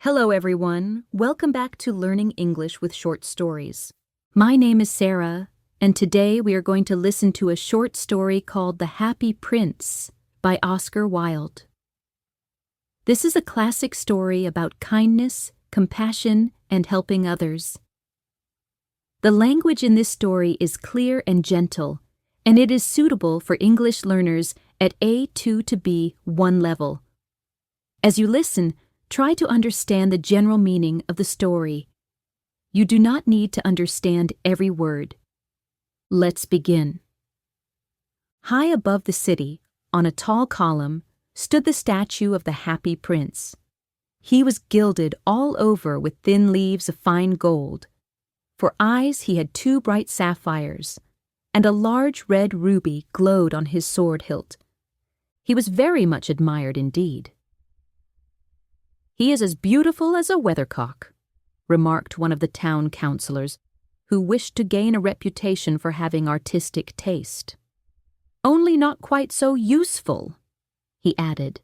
Hello everyone, welcome back to Learning English with Short Stories. My name is Sarah, and today we are going to listen to a short story called The Happy Prince by Oscar Wilde. This is a classic story about kindness, compassion, and helping others. The language in this story is clear and gentle, and it is suitable for English learners at A2 to B1 level. As you listen, try to understand the general meaning of the story. You do not need to understand every word. Let's begin. High above the city, on a tall column, stood the statue of the Happy Prince. He was gilded all over with thin leaves of fine gold. For eyes he had 2 bright sapphires, and a large red ruby glowed on his sword hilt. He was very much admired indeed. "He is as beautiful as a weathercock," remarked one of the town councillors, who wished to gain a reputation for having artistic taste. "Only not quite so useful," he added,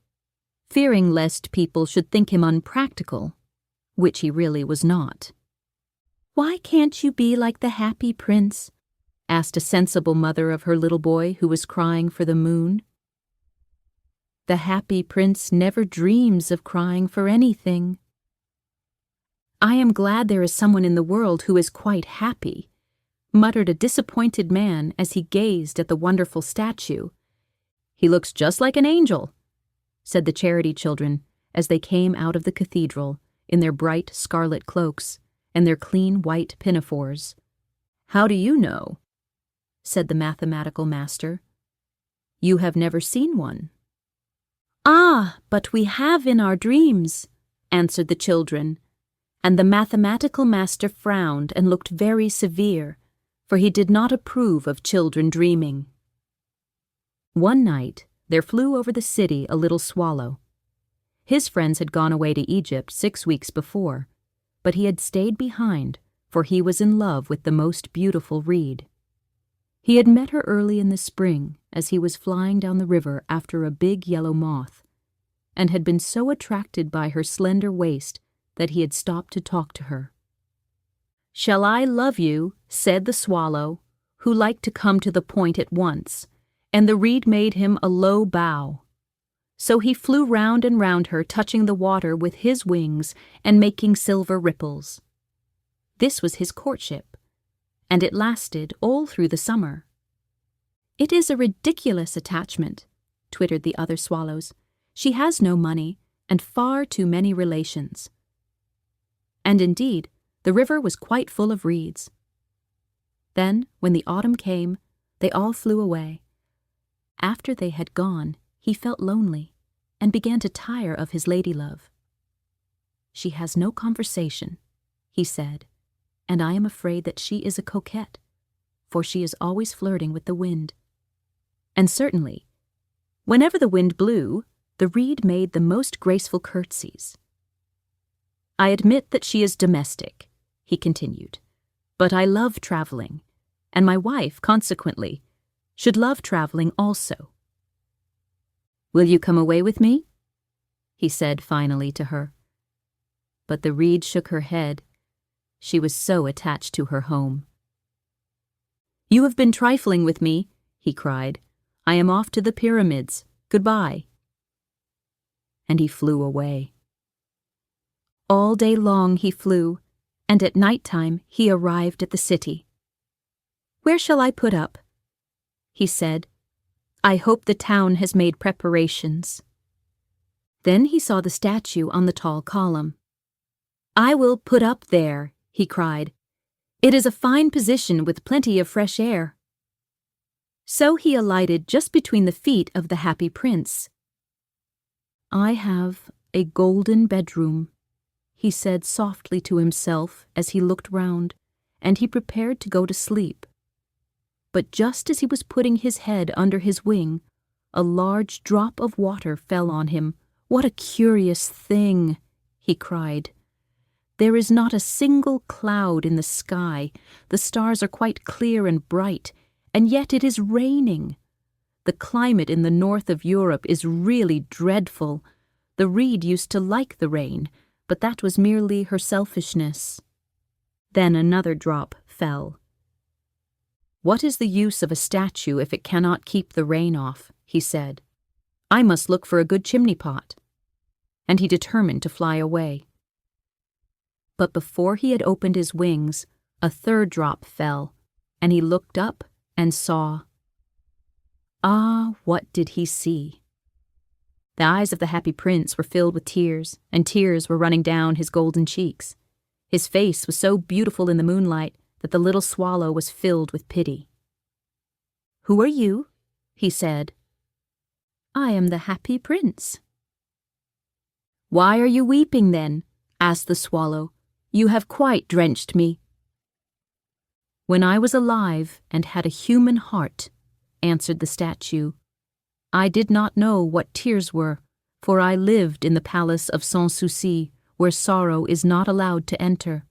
fearing lest people should think him unpractical, which he really was not. "Why can't you be like the Happy Prince?" asked a sensible mother of her little boy who was crying for the moon. "The Happy Prince never dreams of crying for anything." "I am glad there is someone in the world who is quite happy," muttered a disappointed man as he gazed at the wonderful statue. "He looks just like an angel," said the charity children as they came out of the cathedral in their bright scarlet cloaks and their clean white pinafores. "How do you know?" said the mathematical master. "You have never seen one." "Ah, but we have in our dreams," answered the children, and the mathematical master frowned and looked very severe, for he did not approve of children dreaming. One night there flew over the city a little swallow. His friends had gone away to Egypt 6 weeks before, but he had stayed behind, for he was in love with the most beautiful reed. He had met her early in the spring as he was flying down the river after a big yellow moth, and had been so attracted by her slender waist that he had stopped to talk to her. "Shall I love you?" said the swallow, who liked to come to the point at once, and the reed made him a low bow. So he flew round and round her, touching the water with his wings and making silver ripples. This was his courtship, and it lasted all through the summer. "It is a ridiculous attachment," twittered the other swallows. "She has no money, and far too many relations." And indeed, the river was quite full of reeds. Then, when the autumn came, they all flew away. After they had gone, he felt lonely, and began to tire of his lady-love. "She has no conversation," he said, "and I am afraid that she is a coquette, for she is always flirting with the wind." And certainly, whenever the wind blew, the reed made the most graceful curtsies. "I admit that she is domestic," he continued, "but I love traveling, and my wife, consequently, should love traveling also. Will you come away with me?" he said finally to her. But the reed shook her head. She was so attached to her home. "You have been trifling with me," he cried. "I am off to the pyramids. Goodbye." And he flew away. All day long he flew, and at night-time he arrived at the city. "Where shall I put up?" he said. "I hope the town has made preparations." Then he saw the statue on the tall column. "I will put up there," he cried. "It is a fine position with plenty of fresh air." So he alighted just between the feet of the Happy Prince. "I have a golden bedroom," he said softly to himself as he looked round, and he prepared to go to sleep. But just as he was putting his head under his wing, a large drop of water fell on him. "What a curious thing!" he cried. "There is not a single cloud in the sky. The stars are quite clear and bright, and yet it is raining. The climate in the north of Europe is really dreadful. The reed used to like the rain, but that was merely her selfishness. Then another drop fell. "What is the use of a statue if it cannot keep the rain off?" he said. "I must look for a good chimney pot." And he determined to fly away. But before he had opened his wings, a third drop fell, and he looked up and saw. Ah, what did he see? The eyes of the Happy Prince were filled with tears, and tears were running down his golden cheeks. His face was so beautiful in the moonlight that the little swallow was filled with pity. "Who are you?" he said. "I am the Happy Prince." "Why are you weeping then?" asked the swallow. "You have quite drenched me." "When I was alive and had a human heart," answered the statue, "I did not know what tears were, for I lived in the palace of Sans Souci, where sorrow is not allowed to enter.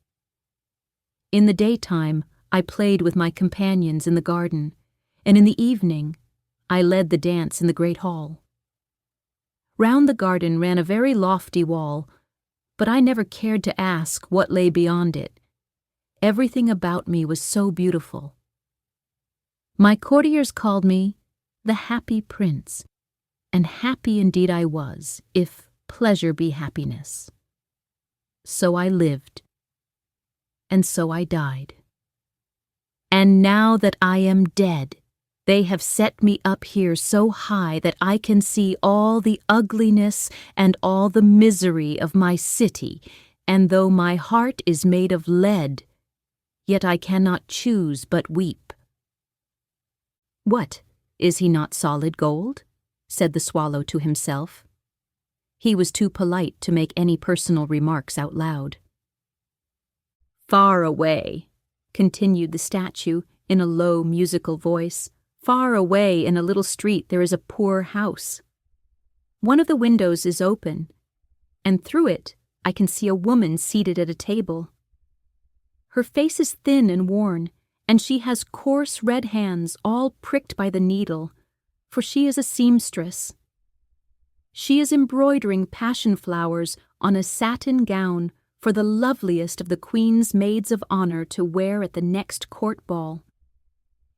In the daytime, I played with my companions in the garden, and in the evening, I led the dance in the great hall. Round the garden ran a very lofty wall, but I never cared to ask what lay beyond it. Everything about me was so beautiful. My courtiers called me the Happy Prince, and happy indeed I was, if pleasure be happiness. So I lived, and so I died. And now that I am dead, they have set me up here so high that I can see all the ugliness and all the misery of my city, and though my heart is made of lead, yet I cannot choose but weep." "What, is he not solid gold?" said the swallow to himself. He was too polite to make any personal remarks out loud. "Far away," continued the statue in a low musical voice, "far away in a little street there is a poor house. One of the windows is open, and through it I can see a woman seated at a table. Her face is thin and worn, and she has coarse red hands all pricked by the needle, for she is a seamstress. She is embroidering passion flowers on a satin gown for the loveliest of the Queen's maids of honor to wear at the next court ball.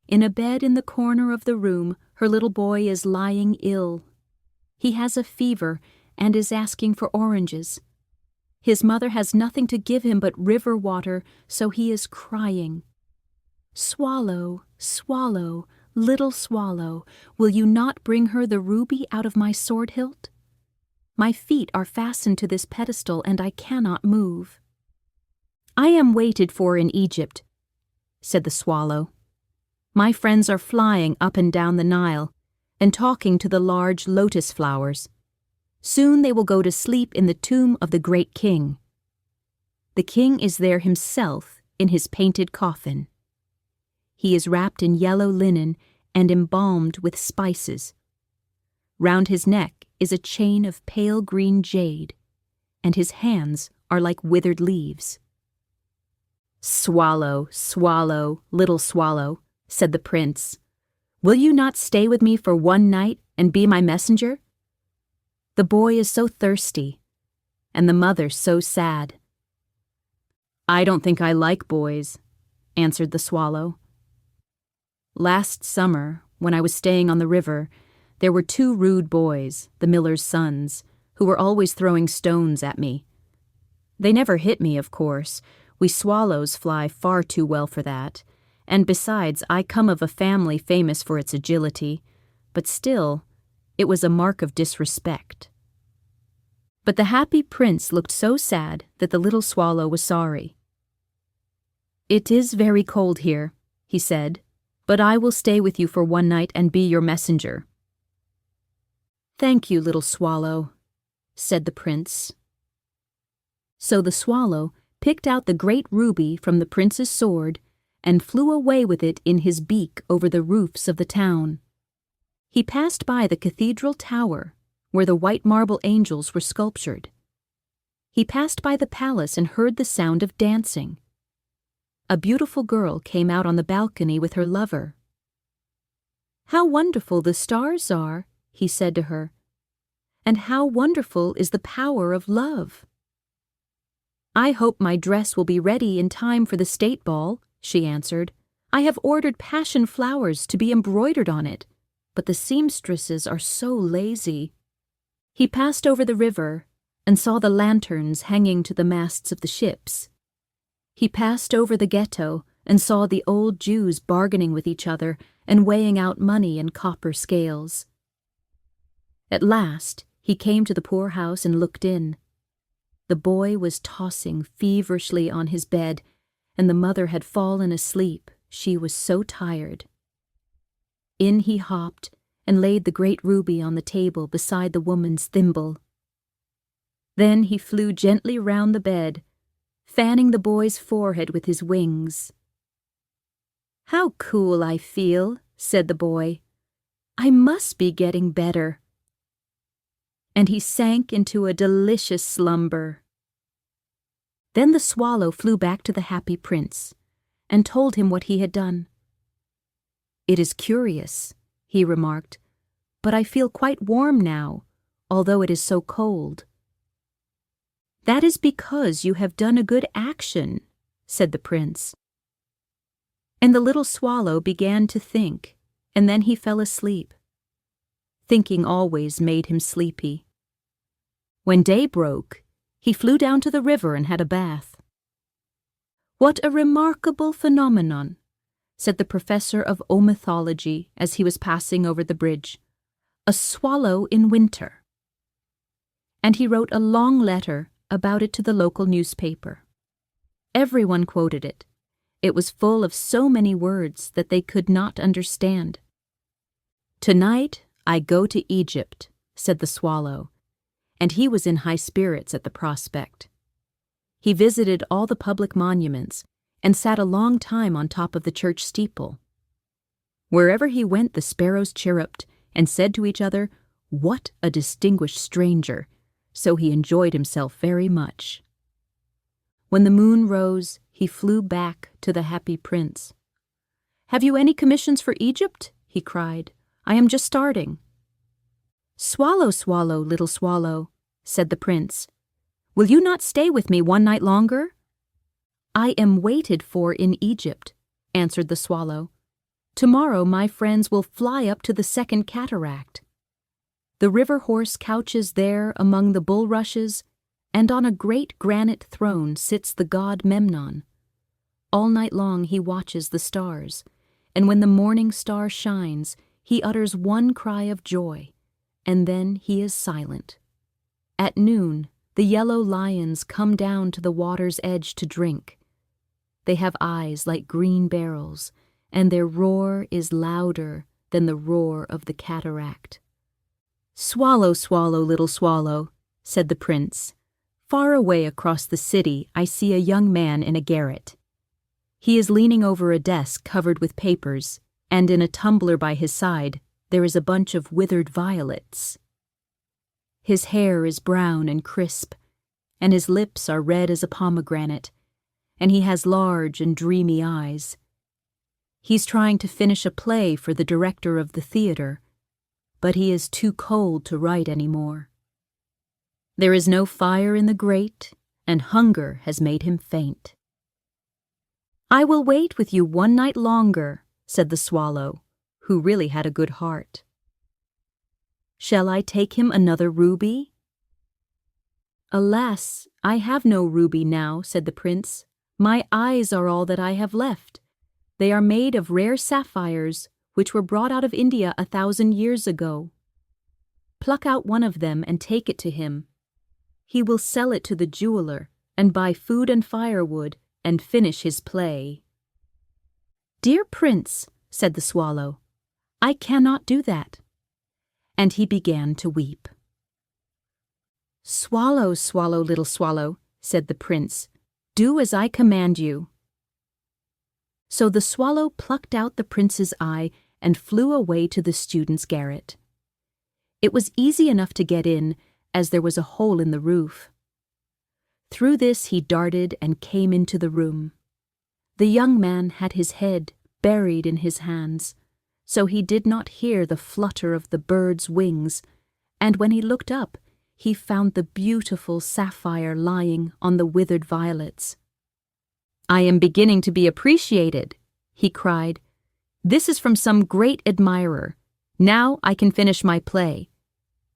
In a bed in the corner of the room, her little boy is lying ill. He has a fever and is asking for oranges. His mother has nothing to give him but river water, so he is crying. Swallow, swallow, little swallow, will you not bring her the ruby out of my sword hilt? My feet are fastened to this pedestal, and I cannot move." "I am waited for in Egypt," said the swallow. "My friends are flying up and down the Nile, and talking to the large lotus flowers. Soon they will go to sleep in the tomb of the great king. The king is there himself in his painted coffin. He is wrapped in yellow linen and embalmed with spices. Round his neck is a chain of pale green jade, and his hands are like withered leaves." "Swallow, swallow, little swallow," said the prince, "will you not stay with me for one night and be my messenger? The boy is so thirsty, and the mother so sad." "I don't think I like boys," answered the swallow. "Last summer, when I was staying on the river, there were 2 rude boys, the miller's sons, who were always throwing stones at me. They never hit me, of course. We swallows fly far too well for that, and besides, I come of a family famous for its agility, but still, it was a mark of disrespect." But the Happy Prince looked so sad that the little swallow was sorry. "It is very cold here," he said, "but I will stay with you for one night and be your messenger." "Thank you, little swallow," said the prince. So the swallow picked out the great ruby from the prince's sword and flew away with it in his beak over the roofs of the town. He passed by the cathedral tower, where the white marble angels were sculptured. He passed by the palace and heard the sound of dancing. A beautiful girl came out on the balcony with her lover. "How wonderful the stars are," he said to her, "and how wonderful is the power of love." I hope my dress will be ready in time for the state ball, she answered. I have ordered passion flowers to be embroidered on it, but the seamstresses are so lazy. He passed over the river and saw the lanterns hanging to the masts of the ships. He passed over the ghetto and saw the old Jews bargaining with each other and weighing out money in copper scales. At last, he came to the poor house and looked in. The boy was tossing feverishly on his bed, and the mother had fallen asleep. She was so tired. In he hopped and laid the great ruby on the table beside the woman's thimble. Then he flew gently round the bed, fanning the boy's forehead with his wings. "How cool I feel," said the boy. "I must be getting better." And he sank into a delicious slumber. Then the swallow flew back to the happy prince and told him what he had done. "It is curious," he remarked, "but I feel quite warm now, although it is so cold." "That is because you have done a good action," said the prince. And the little swallow began to think, and then he fell asleep. Thinking always made him sleepy. When day broke, he flew down to the river and had a bath. "What a remarkable phenomenon," said the professor of omythology as he was passing over the bridge. "A swallow in winter." And he wrote a long letter about it to the local newspaper. Everyone quoted it. It was full of so many words that they could not understand. "Tonight I go to Egypt," said the swallow, and he was in high spirits at the prospect. He visited all the public monuments and sat a long time on top of the church steeple. Wherever he went, the sparrows chirruped and said to each other, "What a distinguished stranger," so he enjoyed himself very much. When the moon rose, he flew back to the happy prince. "Have you any commissions for Egypt?" he cried. "I am just starting." "Swallow, swallow, little swallow," said the prince. "Will you not stay with me one night longer?" "I am waited for in Egypt," answered the swallow. "Tomorrow my friends will fly up to the second cataract. The river horse couches there among the bulrushes, and on a great granite throne sits the god Memnon. All night long he watches the stars, and when the morning star shines, he utters one cry of joy, and then he is silent. At noon, the yellow lions come down to the water's edge to drink. They have eyes like green barrels, and their roar is louder than the roar of the cataract." "Swallow, swallow, little swallow," said the prince. "Far away across the city I see a young man in a garret. He is leaning over a desk covered with papers, and in a tumbler by his side there is a bunch of withered violets. His hair is brown and crisp, and his lips are red as a pomegranate, and he has large and dreamy eyes. He's trying to finish a play for the director of the theater, but he is too cold to write any more. There is no fire in the grate, and hunger has made him faint." "I will wait with you one night longer," said the swallow, who really had a good heart. "Shall I take him another ruby?" "Alas, I have no ruby now," said the prince. "My eyes are all that I have left. They are made of rare sapphires, which were brought out of India 1,000 years ago. Pluck out one of them and take it to him. He will sell it to the jeweler and buy food and firewood and finish his play." "Dear prince," said the swallow, "I cannot do that." And he began to weep. "Swallow, swallow, little swallow," said the prince, "do as I command you." So the swallow plucked out the prince's eye and flew away to the student's garret. It was easy enough to get in, as there was a hole in the roof. Through this he darted and came into the room. The young man had his head buried in his hands, so he did not hear the flutter of the bird's wings, and when he looked up, he found the beautiful sapphire lying on the withered violets. "I am beginning to be appreciated," he cried. "This is from some great admirer. Now I can finish my play."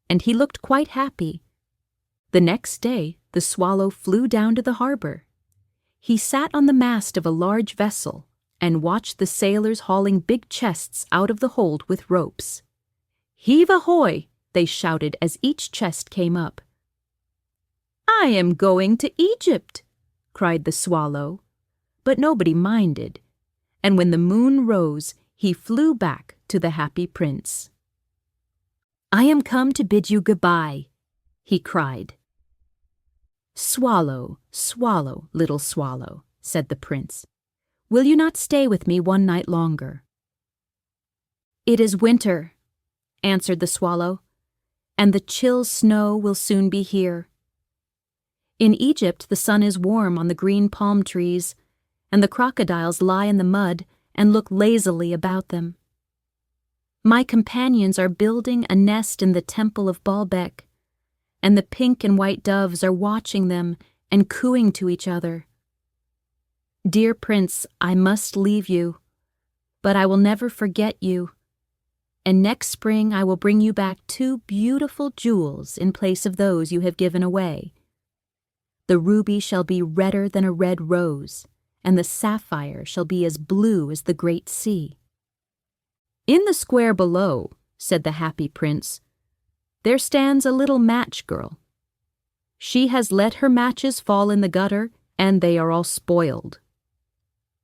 And he looked quite happy. The next day, the swallow flew down to the harbor. He sat on the mast of a large vessel and watched the sailors hauling big chests out of the hold with ropes. "Heave ahoy!" they shouted as each chest came up. "I am going to Egypt," cried the swallow, but nobody minded, and when the moon rose, he flew back to the happy prince. "I am come to bid you goodbye," he cried. "Swallow, swallow, little swallow," said the prince, "will you not stay with me one night longer?" "It is winter," answered the swallow, "and the chill snow will soon be here. In Egypt the sun is warm on the green palm trees, and the crocodiles lie in the mud and look lazily about them. My companions are building a nest in the temple of Baalbec, and the pink and white doves are watching them and cooing to each other. Dear Prince, I must leave you, but I will never forget you, and next spring I will bring you back 2 beautiful jewels in place of those you have given away. The ruby shall be redder than a red rose, and the sapphire shall be as blue as the great sea." "In the square below," said the happy prince, "there stands a little match girl. She has let her matches fall in the gutter, and they are all spoiled.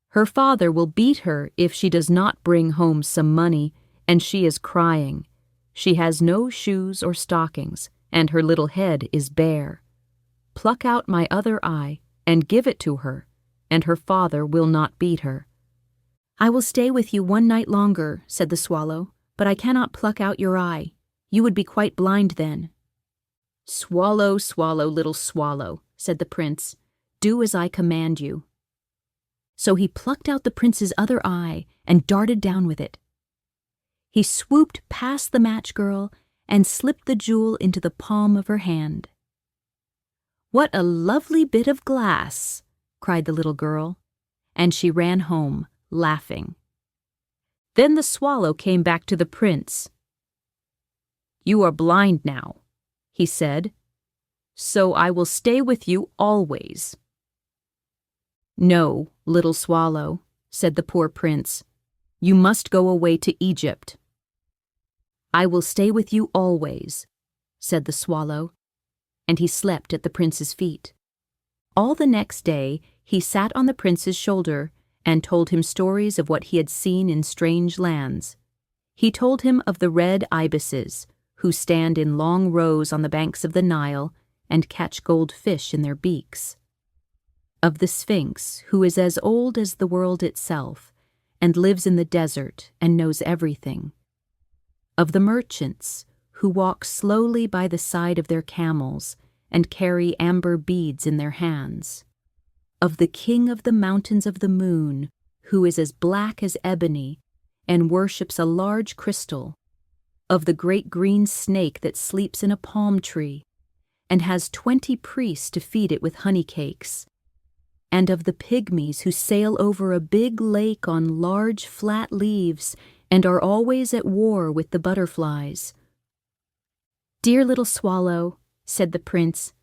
Her father will beat her if she does not bring home some money, and she is crying. She has no shoes or stockings, and her little head is bare. Pluck out my other eye and give it to her, and her father will not beat her." "I will stay with you one night longer," said the swallow, "but I cannot pluck out your eye. You would be quite blind then." "Swallow, swallow, little swallow," said the prince, "do as I command you." So he plucked out the prince's other eye and darted down with it. He swooped past the match girl and slipped the jewel into the palm of her hand. "What a lovely bit of glass!" cried the little girl, and she ran home, laughing. Then the swallow came back to the prince. "You are blind now," he said, "so I will stay with you always." "No, little swallow," said the poor prince, "you must go away to Egypt." "I will stay with you always," said the swallow, and he slept at the prince's feet. All the next day he sat on the prince's shoulder and told him stories of what he had seen in strange lands. He told him of the red ibises, who stand in long rows on the banks of the Nile and catch gold fish in their beaks. Of the Sphinx, who is as old as the world itself, and lives in the desert and knows everything. Of the merchants, who walk slowly by the side of their camels and carry amber beads in their hands. Of the king of the mountains of the moon, who is as black as ebony and worships a large crystal. Of the great green snake that sleeps in a palm tree and has 20 priests to feed it with honey cakes. And of the pygmies who sail over a big lake on large flat leaves and are always at war with the butterflies. "Dear little swallow," said the prince,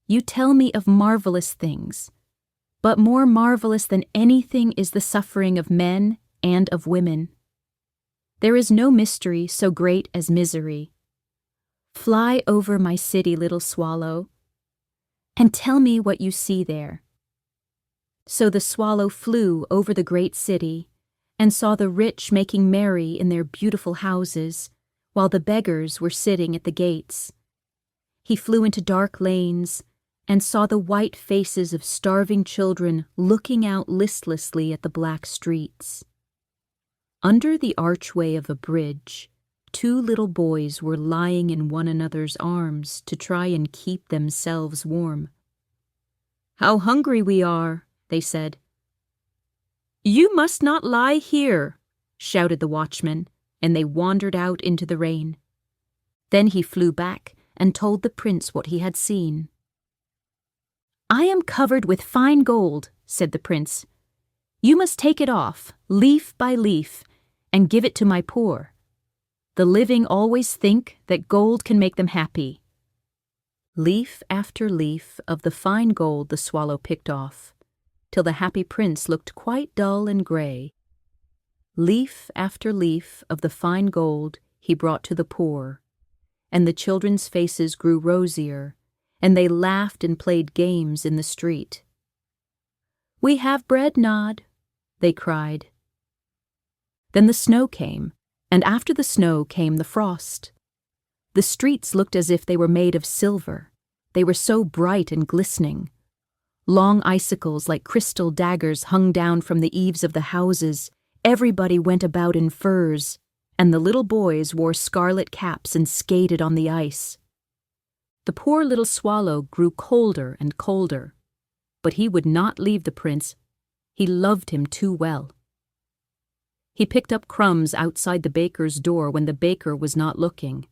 "you tell me of marvelous things, but more marvelous than anything is the suffering of men and of women. There is no mystery so great as misery. Fly over my city, little swallow, and tell me what you see there." So the swallow flew over the great city and saw the rich making merry in their beautiful houses, while the beggars were sitting at the gates. He flew into dark lanes and saw the white faces of starving children looking out listlessly at the black streets. Under the archway of a bridge, 2 little boys were lying in one another's arms to try and keep themselves warm. "How hungry we are," they said. "You must not lie here," shouted the watchman, and they wandered out into the rain. Then he flew back and told the prince what he had seen. "I am covered with fine gold," said the prince. "You must take it off, leaf by leaf, and give it to my poor. The living always think that gold can make them happy." Leaf after leaf of the fine gold the swallow picked off, till the happy prince looked quite dull and grey. Leaf after leaf of the fine gold he brought to the poor, and the children's faces grew rosier, and they laughed and played games in the street. "We have bread, Nod," they cried. Then the snow came, and after the snow came the frost. The streets looked as if they were made of silver. They were so bright and glistening. Long icicles like crystal daggers hung down from the eaves of the houses. Everybody went about in furs, and the little boys wore scarlet caps and skated on the ice. The poor little swallow grew colder and colder, but he would not leave the prince. He loved him too well. He picked up crumbs outside the baker's door when the baker was not looking,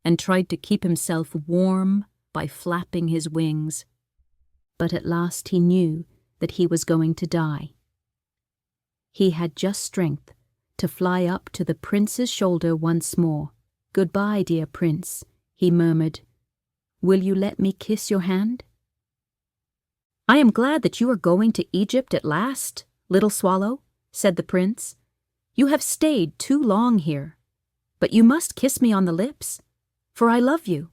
and tried to keep himself warm by flapping his wings. But at last he knew that he was going to die. He had just strength to fly up to the prince's shoulder once more. "Goodbye, dear prince," he murmured. "Will you let me kiss your hand?" "I am glad that you are going to Egypt at last, little swallow," said the prince. "You have stayed too long here, but you must kiss me on the lips, for I love you."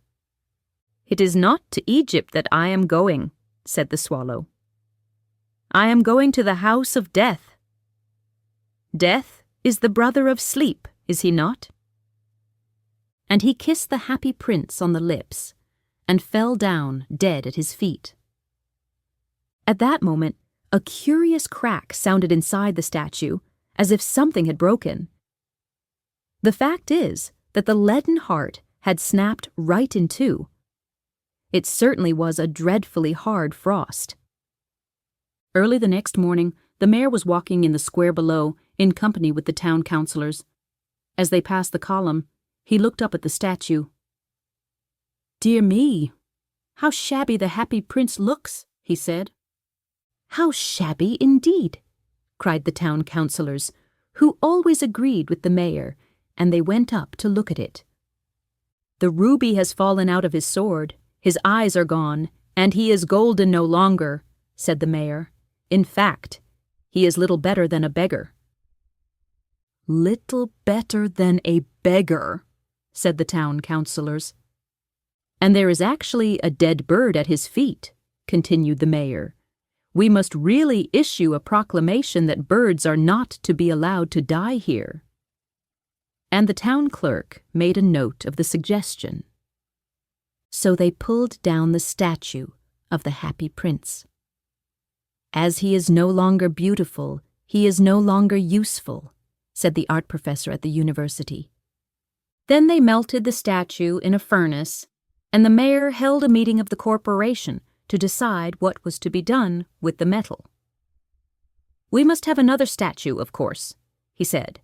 "It is not to Egypt that I am going," said the swallow. "I am going to the house of death. Death is the brother of sleep, is he not?" And he kissed the happy prince on the lips and fell down dead at his feet. At that moment, a curious crack sounded inside the statue, as if something had broken. The fact is that the leaden heart had snapped right in two. It certainly was a dreadfully hard frost. Early the next morning, the mayor was walking in the square below in company with the town councillors. As they passed the column, he looked up at the statue. "Dear me, how shabby the happy prince looks," he said. "How shabby indeed," cried the town councillors, who always agreed with the mayor, and they went up to look at it. "The ruby has fallen out of his sword, his eyes are gone, and he is golden no longer," said the mayor. "In fact, he is little better than a beggar." "Little better than a beggar," said the town councillors. "And there is actually a dead bird at his feet," continued the mayor. "We must really issue a proclamation that birds are not to be allowed to die here." And the town clerk made a note of the suggestion. So they pulled down the statue of the happy prince. "As he is no longer beautiful, he is no longer useful," said the art professor at the university. Then they melted the statue in a furnace, and the mayor held a meeting of the corporation to decide what was to be done with the metal. "We must have another statue, of course," he said,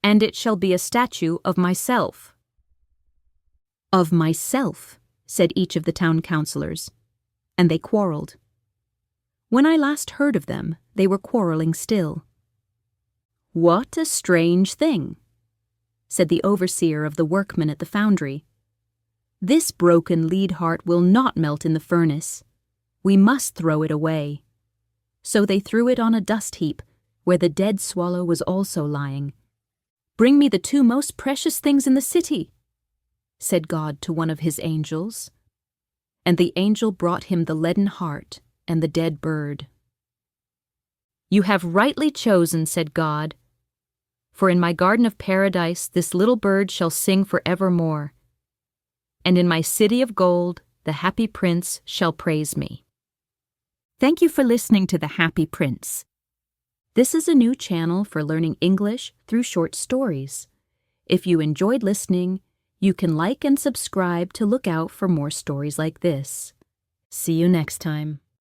"and it shall be a statue of myself." "Of myself," said each of the town councillors, and they quarrelled. When I last heard of them, they were quarrelling still. "What a strange thing," said the overseer of the workmen at the foundry. "This broken lead heart will not melt in the furnace. We must throw it away." So they threw it on a dust heap, where the dead swallow was also lying. "Bring me the two most precious things in the city," said God to one of his angels. And the angel brought him the leaden heart and the dead bird. "You have rightly chosen," said God, "for in my garden of paradise this little bird shall sing for evermore, and in my city of gold the happy prince shall praise me." Thank you for listening to The Happy Prince. This is a new channel for learning English through short stories. If you enjoyed listening, you can like and subscribe to look out for more stories like this. See you next time.